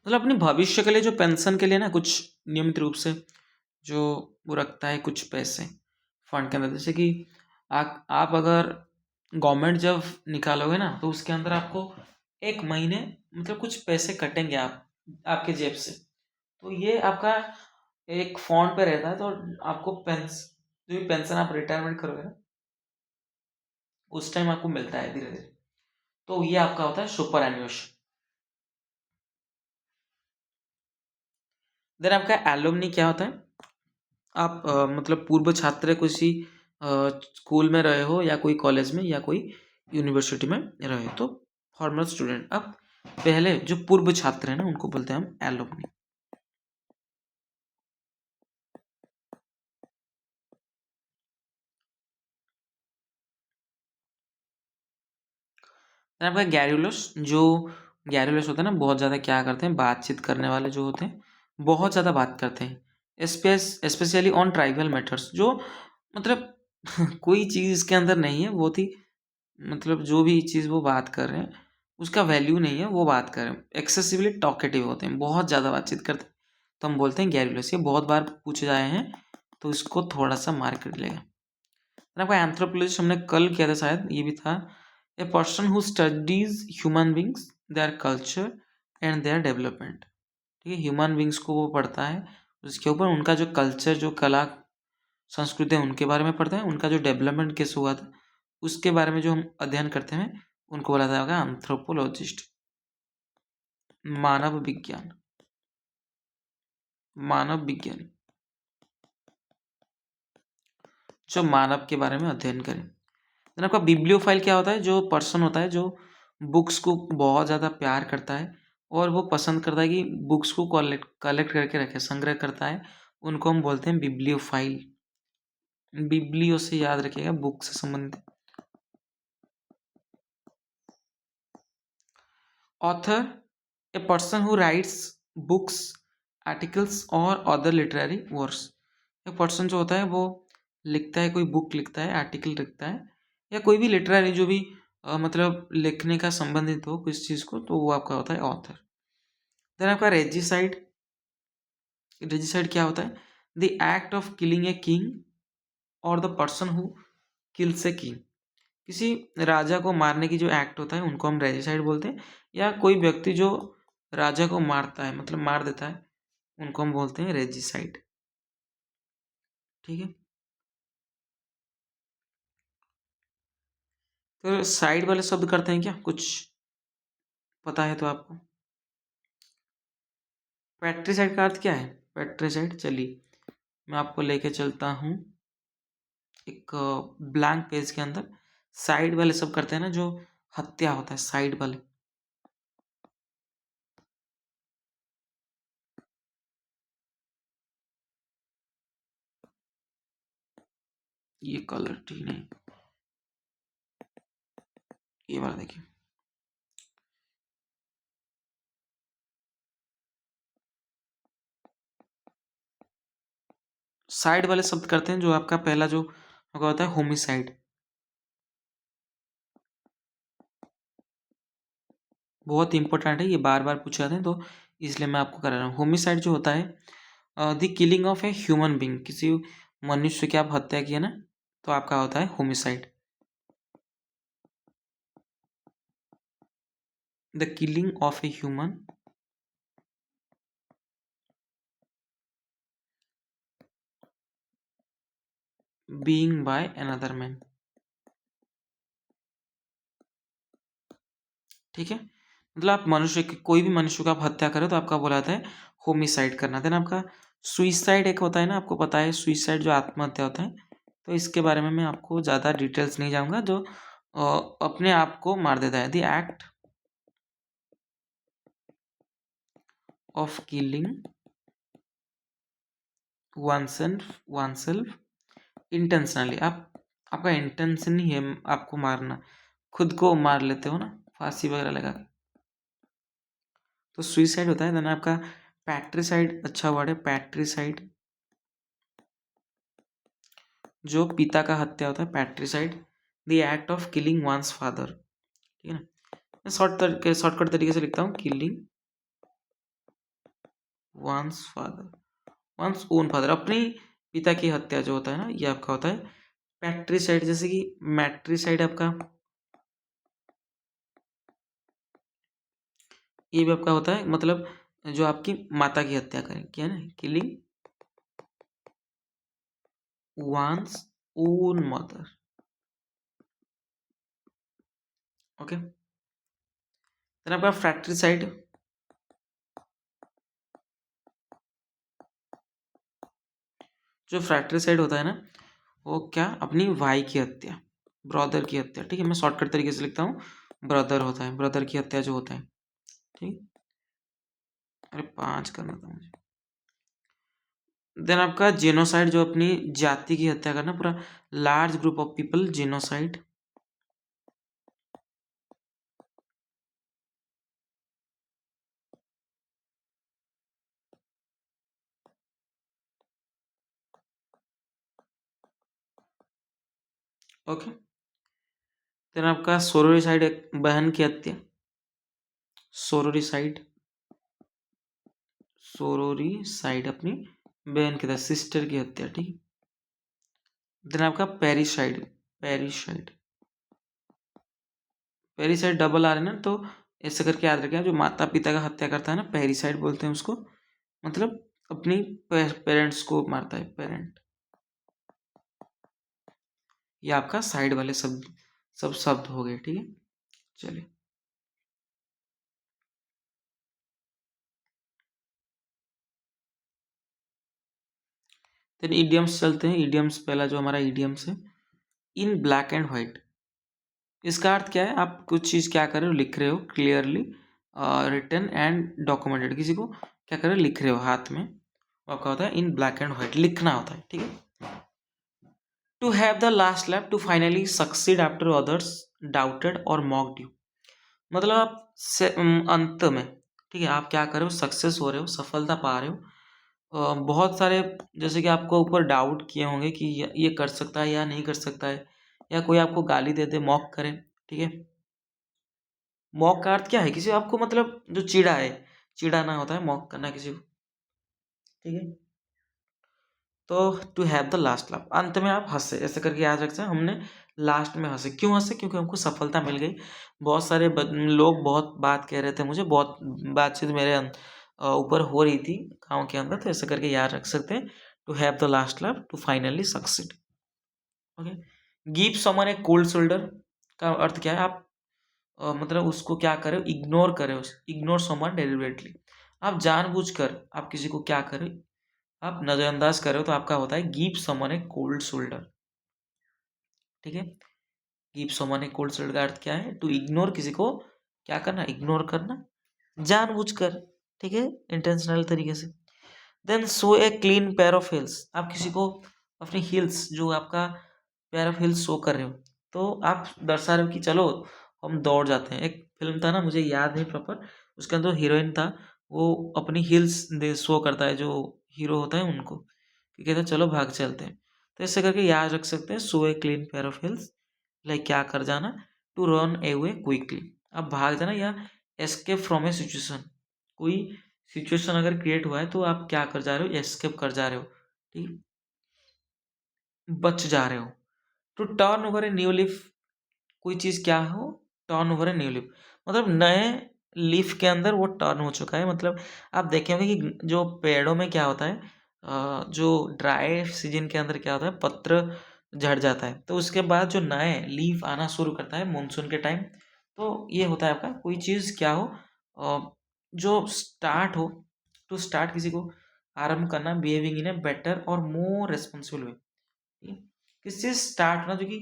मतलब अपने भविष्य के लिए जो पेंशन के लिए ना कुछ नियमित रूप से जो वो रखता है कुछ पैसे फंड के अंदर। जैसे कि आप अगर गवर्नमेंट जब निकालोगे ना तो उसके अंदर आपको एक महीने मतलब कुछ पैसे कटेंगे आपके जेब से। तो ये आपका एक फंड पे रहता है, तो आपको जो भी पेंशन आप रिटायरमेंट करोगे ना उस टाइम आपको मिलता है धीरे धीरे। तो ये आपका होता है सुपर एन्युएशन। देन आपका एलुमनी क्या होता है? आप मतलब पूर्व छात्र किसी स्कूल में रहे हो या कोई कॉलेज में या कोई यूनिवर्सिटी में रहे हो तो फॉर्मर स्टूडेंट। अब पहले जो पूर्व छात्र हैं ना उनको बोलते हैं हम एलुमनी। आपका गैरुलस होता है ना, बहुत ज़्यादा क्या करते हैं, बातचीत करने वाले जो होते हैं बहुत ज़्यादा बात करते हैं, स्पेशली ऑन ट्राइबल मैटर्स। जो मतलब कोई चीज़ इसके अंदर नहीं है, बहुत ही मतलब जो भी चीज़ वो बात कर रहे हैं उसका वैल्यू नहीं है, वो बात कर रहे हैं। एक्सेसिवली टॉकेटिव होते हैं, बहुत ज़्यादा बातचीत करते हैं, तो हम बोलते हैं गैरुलस। ये बहुत बार पूछे जाए हैं तो इसको थोड़ा सा मार्क कर लेगा। आपका एंथ्रोपोलॉजिस्ट हमने कल किया था शायद, ये भी था। A person who studies human beings, their culture and their development. ठीक है, ह्यूमन बींग्स को वो पढ़ता है, उसके ऊपर उनका जो कल्चर, जो कला संस्कृति है उनके बारे में पढ़ता है, उनका जो डेवलपमेंट कैसे हुआ था उसके बारे में जो हम अध्ययन करते हैं उनको बोला जाएगा एंथ्रोपोलॉजिस्ट। मानव विज्ञान, मानव विज्ञानी जो मानव के बारे में अध्ययन करें। देन आपका बिब्लियोफाइल क्या होता है? जो पर्सन होता है जो बुक्स को बहुत ज़्यादा प्यार करता है और वो पसंद करता है कि बुक्स को कलेक्ट कलेक्ट करके रखे, संग्रह करता है, उनको हम बोलते हैं बिब्लियोफाइल। बिब्लियो से याद रखिएगा, बुक से संबंधित। Author, a person who writes books, articles और अदर लिटरेरी वर्क्स। एक पर्सन जो होता है वो लिखता है, कोई बुक लिखता है, आर्टिकल लिखता है, या कोई भी लिटरेरी जो भी मतलब लिखने का संबंधित हो किस चीज़ को, तो वो आपका होता है ऑथर। देन आपका रेजिसाइड। रेजिसाइड क्या होता है? The act of killing a king और the person who kills a king. किसी राजा को मारने की जो एक्ट होता है उनको हम रेजिसाइड बोलते हैं, या कोई व्यक्ति जो राजा को मारता है मतलब मार देता है उनको हम बोलते हैं रेजिसाइड। ठीक है, तो साइड वाले शब्द करते हैं क्या, कुछ पता है तो आपको? पैट्रिसाइड का अर्थ क्या है? पैट्रिसाइड, चलिए मैं आपको लेके चलता हूँ एक ब्लैंक पेज के अंदर। साइड वाले सब करते हैं ना, जो हत्या होता है, साइड वाले। ये कलर ठीक नहीं, ये वाला देखिए। साइड वाले शब्द करते हैं जो आपका पहला जो होता है होमिसाइड। बहुत इंपॉर्टेंट है, ये बार बार पूछे जाते हैं तो इसलिए मैं आपको करा रहा हूँ। होमिसाइड जो होता है the killing of a human being, किसी मनुष्य की आप हत्या किए ना तो आपका होता है homicide. The killing of a human being by another man. ठीक है, मतलब आप मनुष्य की कोई भी मनुष्य का आप हत्या करें तो आपका बोला जाता है होमिसाइड करना। देन आपका सुइसाइड एक होता है ना, आपको पता है सुइसाइड जो आत्महत्या होता है। तो इसके बारे में मैं आपको ज़्यादा डिटेल्स नहीं जाऊँगा, जो अपने आप को मार देता है। The act of killing oneself intentionally, आप आपका इंटेंशन ही है आपको मारना, खुद को मार लेते हो ना फांसी वगैरह लगा के, तो सुइसाइड होता है। देन आपका पैट्रिसाइड, अच्छा वर्ड है पैट्रिसाइड, जो पिता का हत्या होता है patricide. The act of killing one's father, ठीक है ना। मैं शॉर्टकट तरीके से लिखता हूँ, killing one's father, one's own father, अपनी पिता की हत्या जो होता है ना, ये आपका होता है पैट्रिसाइड। जैसे कि मैट्रिसाइड आपका, ये भी आपका होता है, मतलब जो आपकी माता की हत्या करें, क्या है ना, killing one's own mother. Okay, then आपका फ्रैट्रिसाइड, जो फ्रैट्रिसाइड होता है ना, वो क्या, अपनी भाई की हत्या, ब्रदर की हत्या, ठीक है। मैं शॉर्टकट तरीके से लिखता हूँ, ब्रदर होता है, ब्रदर की हत्या जो होता है, ठीक। अरे 5 करना था मुझे। देन आपका जेनोसाइड, जो अपनी जाति की हत्या करना, पूरा large group of people, genocide. Okay, then आपका सोरोरिसाइड, एक बहन की हत्या, सोरोरिसाइड, सोरोरिसाइड अपनी बहन की हत्या, सिस्टर की हत्या, ठीक। देन आपका पेरिसाइड, पेरिसाइड, पेरिसाइड डबल आ रहे ना, तो ऐसे करके याद रखें, जो माता पिता का हत्या करता है ना, पेरिसाइड बोलते हैं उसको, मतलब अपनी पेरेंट्स को मारता है, पेरेंट। ये आपका साइड वाले सब शब्द हो गए, ठीक है। चलिए, देन इडियम्स चलते हैं। इडियम्स, पहला जो हमारा इडियम्स है, इन ब्लैक एंड व्हाइट। इसका अर्थ क्या है, आप कुछ चीज़ क्या कर रहे हो, लिख रहे हो क्लियरली, रिटन एंड डॉक्यूमेंटेड, किसी को क्या कर रहे हो, लिख रहे हो हाथ में, वो आपका होता है इन ब्लैक एंड व्हाइट, लिखना होता है, ठीक है। To have the last lap, to finally succeed after others doubted और मॉक्ड यू, मतलब आप अंत में, ठीक है, आप क्या कर रहे हो, सक्सेस हो रहे हो, सफलता पा रहे हो। बहुत सारे जैसे कि आपको ऊपर डाउट किए होंगे कि ये कर सकता है या नहीं कर सकता है, या कोई आपको गाली दे दे, मॉक करे, ठीक है। मॉक का अर्थ क्या है, किसी आपको मतलब जो चिढ़ा है, चिढ़ाना होता है मॉक करना किसी को, ठीक है। तो to have the last laugh, अंत में आप हंसे, ऐसे करके याद रखते हैं, हमने लास्ट में हंसे, क्यों हंसे, क्योंकि हमको सफलता मिल गई। बहुत सारे लोग बहुत बात कह रहे थे मुझे, बहुत बातचीत मेरे ऊपर हो रही थी गाँव के अंदर, तो ऐसे करके याद रख सकते हैं, to have the last laugh, to finally succeed. Okay, give someone a cold shoulder का अर्थ क्या है, आप मतलब उसको क्या करें, इग्नोर करें, इग्नोर समवन डेलिबरेटली, आप जानबूझकर आप किसी को क्या करें, आप नजरअंदाज करो, तो आपका होता है give someone a cold shoulder, ठीक है। Give someone a cold shoulder का अर्थ क्या है, टू इग्नोर, किसी को क्या करना, इग्नोर करना, जानबूझकर, ठीक है, इंटेंशनल तरीके से। Then show a clean pair of heels, आप किसी को अपनी हिल्स, जो आपका पेयर ऑफ हिल्स शो कर रहे हो, तो आप दर्शा रहे हो कि चलो हम दौड़ जाते हैं। एक फिल्म था ना, मुझे याद नहीं प्रॉपर, उसके अंदर हीरोइन था, वो अपनी हिल्स दे शो करता है, जो हीरो होता है उनको, कि कहते हैं चलो भाग चलते हैं। तो ऐसे करके याद रख सकते हैं, show a clean pair of hills, like क्या कर जाना, टू रन अवे क्विकली, आप भाग जाना, या एस्केप फ्रॉम ए सिचुएशन, कोई सिचुएशन अगर क्रिएट हुआ है तो आप क्या कर जा रहे हो, एस्केप कर जा रहे हो, ठीक, बच जा रहे हो। To turn over a new leaf, कोई चीज़ क्या हो, turn over a new leaf, मतलब नए लीफ के अंदर वो टर्न हो चुका है। मतलब आप देखे होंगे कि जो पेड़ों में क्या होता है, जो ड्राई सीजन के अंदर क्या होता है, पत्र झड़ जाता है, तो उसके बाद जो नए लीफ आना शुरू करता है मानसून के टाइम, तो ये होता है आपका कोई चीज़ क्या हो जो स्टार्ट हो, टू स्टार्ट किसी को आरंभ करना, बिहेविंग इन ए बेटर और मोर रिस्पॉन्सिबल वे। ठीक है? किसी चीज़ स्टार्ट होना जो कि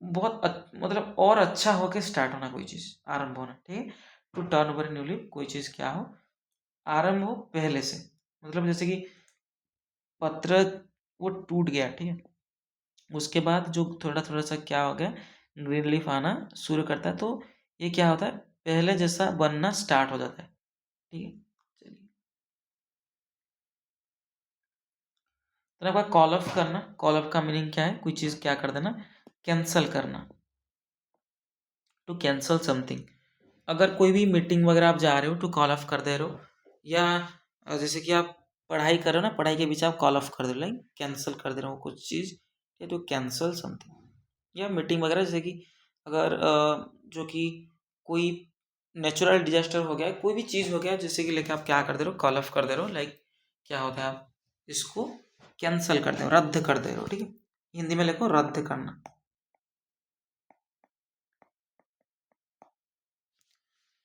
बहुत मतलब और अच्छा हो के स्टार्ट होना, कोई चीज़ आरंभ होना, ठीक है? To turn over new leaf, कोई चीज़ क्या हो आरंभ हो पहले से, मतलब जैसे कि पत्र वो टूट गया, ठीक है? उसके बाद जो थोड़ा-थोड़ा सा क्या हो गया, ग्रीन लीफ आना शुरू करता है, तो ये क्या होता है, पहले जैसा बनना स्टार्ट हो जाता है, ठीक है? चलिए, तो आपका कॉल ऑफ करना, कॉल ऑफ का मीनिंग क्या है? कोई चीज़ क्या कर देना, कैंसल करना, टू कैंसल समथिंग। अगर कोई भी मीटिंग वगैरह आप जा रहे हो, टू कॉल ऑफ कर दे रहे हो, या जैसे कि आप पढ़ाई कर रहे हो ना, पढ़ाई के बीच आप कॉल ऑफ कर दे रहे हो, लाइक कैंसल कर दे रहे हो कुछ चीज़, या टू कैंसल समथिंग, या मीटिंग वगैरह, जैसे कि अगर जो कि कोई नेचुरल डिजास्टर हो गया, कोई भी चीज़ हो गया, जैसे कि लेके आप क्या कर दे रहे हो, कॉल ऑफ कर दे रहे हो, लाइक क्या होता है, आप इसको कैंसल कर दे रहे हो, रद्द कर दे रहे हो, ठीक है? हिंदी में लिखो रद्द करना।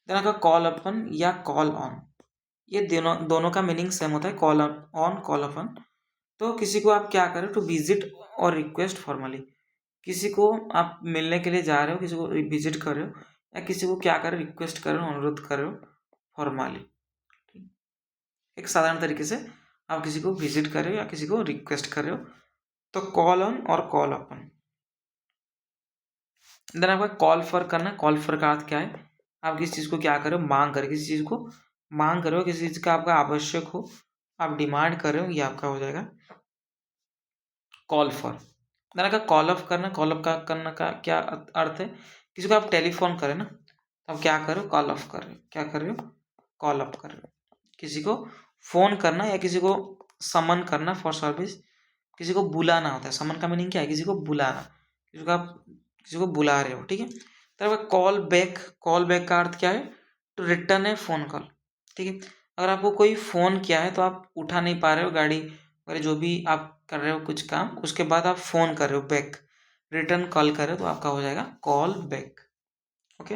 देन आपका कॉल अपन या कॉल ऑन, ये दोनों दोनों का मीनिंग सेम होता है, कॉल ऑन कॉल अपन। तो किसी को आप क्या करें, टू विजिट और रिक्वेस्ट फॉर्मली, किसी को आप मिलने के लिए जा रहे हो, किसी को विजिट कर रहे हो, या किसी को क्या कर रहे हो, रिक्वेस्ट कर रहे हो, अनुरोध कर रहे हो फॉर्मली। एक साधारण तरीके से आप किसी को विजिट कर रहे हो या किसी को रिक्वेस्ट कर रहे हो, तो कॉल ऑन और कॉल अपन। देन आपका कॉल फॉर करना, कॉल फॉर का अर्थ क्या है, आप किसी चीज़ को क्या कर रहे हो, मांग कर रहे हो, किसी चीज़ को मांग कर रहे हो, किसी चीज़ का आपका आवश्यक हो, आप डिमांड कर रहे हो, ये आपका हो जाएगा कॉल फॉर। देन आपका कॉल ऑफ करना, कॉल ऑफ का करना का क्या अर्थ है, किसी को आप टेलीफोन करें ना, तो आप क्या कर रहे हो, कॉल ऑफ कर रहे हो, क्या कर रहे हो, कॉल ऑफ कर रहे हो। किसी को फोन करना या किसी को समन करना फॉर सर्विस, किसी को बुलाना होता है, समन का मीनिंग क्या है, किसी को बुलाना, किसी को आप किसी को बुला रहे हो, ठीक है? तो कॉल बैक, कॉल बैक का अर्थ क्या है, to return a phone call, ठीक है? अगर आपको कोई फ़ोन किया है तो आप उठा नहीं पा रहे हो, गाड़ी वगैरह जो भी आप कर रहे हो कुछ काम, उसके बाद आप फ़ोन कर रहे हो बैक, रिटर्न कॉल कर रहे हो, तो आपका हो जाएगा कॉल बैक। ओके,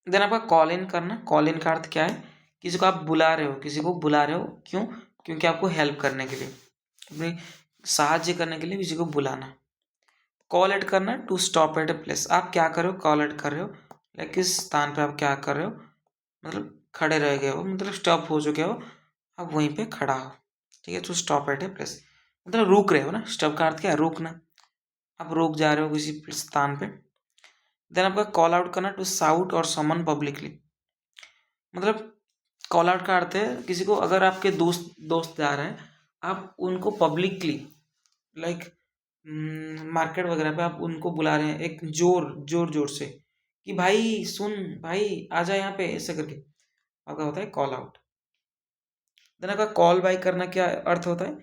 देन आपका कॉल इन करना, कॉल इन का अर्थ क्या है, किसी को आप बुला रहे हो, किसी को बुला रहे हो, क्यों? क्योंकि आपको हेल्प करने के लिए, अपनी साहाଯ୍य करने के लिए किसी को बुलाना। कॉल एट करना, to stop at a place, आप क्या कर रहे हो, कॉल एट कर रहे हो, लाइक किस स्थान पे आप क्या कर रहे हो, मतलब खड़े रह गए हो, मतलब स्टॉप हो चुके हो, आप वहीं पे खड़ा हो, ठीक है? To stop at a place मतलब रुक रहे हो ना, स्टॉप का अर्थ क्या है, रुकना, आप रुक जा रहे हो किसी स्थान पे। देन आपका कॉल आउट करना, टू साउट और समन पब्लिकली, मतलब कॉल आउट का अर्थ है किसी को, अगर आपके दोस्त दोस्त जा रहे हैं, आप उनको पब्लिकली, लाइक मार्केट वगैरह पे आप उनको बुला रहे हैं, एक जोर जोर जोर से, कि भाई सुन, भाई आ जा यहाँ पे, ऐसे करके आपका होता है कॉल आउट। देन आपका कॉल बाय करना क्या अर्थ होता है,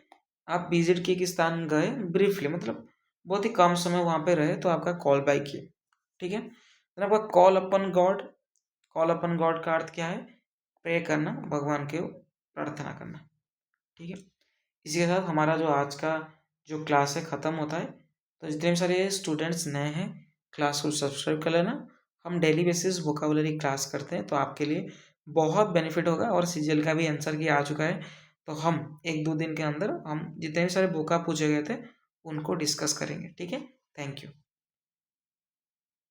आप विजिट किए, किस स्थान गए, ब्रीफली मतलब बहुत ही कम समय वहाँ पे रहे, तो आपका कॉल बाय किए, ठीक है? देन आपका कॉल अपन गॉड, कॉल अपन गॉड का अर्थ क्या है, प्रे करना, भगवान के प्रार्थना करना, ठीक है? इसी के साथ हमारा जो आज का जो क्लास है ख़त्म होता है। तो जितने भी सारे स्टूडेंट्स नए हैं, क्लास को सब्सक्राइब कर लेना। हम डेली बेसिस वोकाबुलरी क्लास करते हैं, तो आपके लिए बहुत बेनिफिट होगा, और सीजीएल का भी आंसर की आ चुका है। तो हम 1-2 दिन के अंदर हम जितने भी सारे वोका पूछे गए थे उनको डिस्कस करेंगे, ठीक है? Thank you.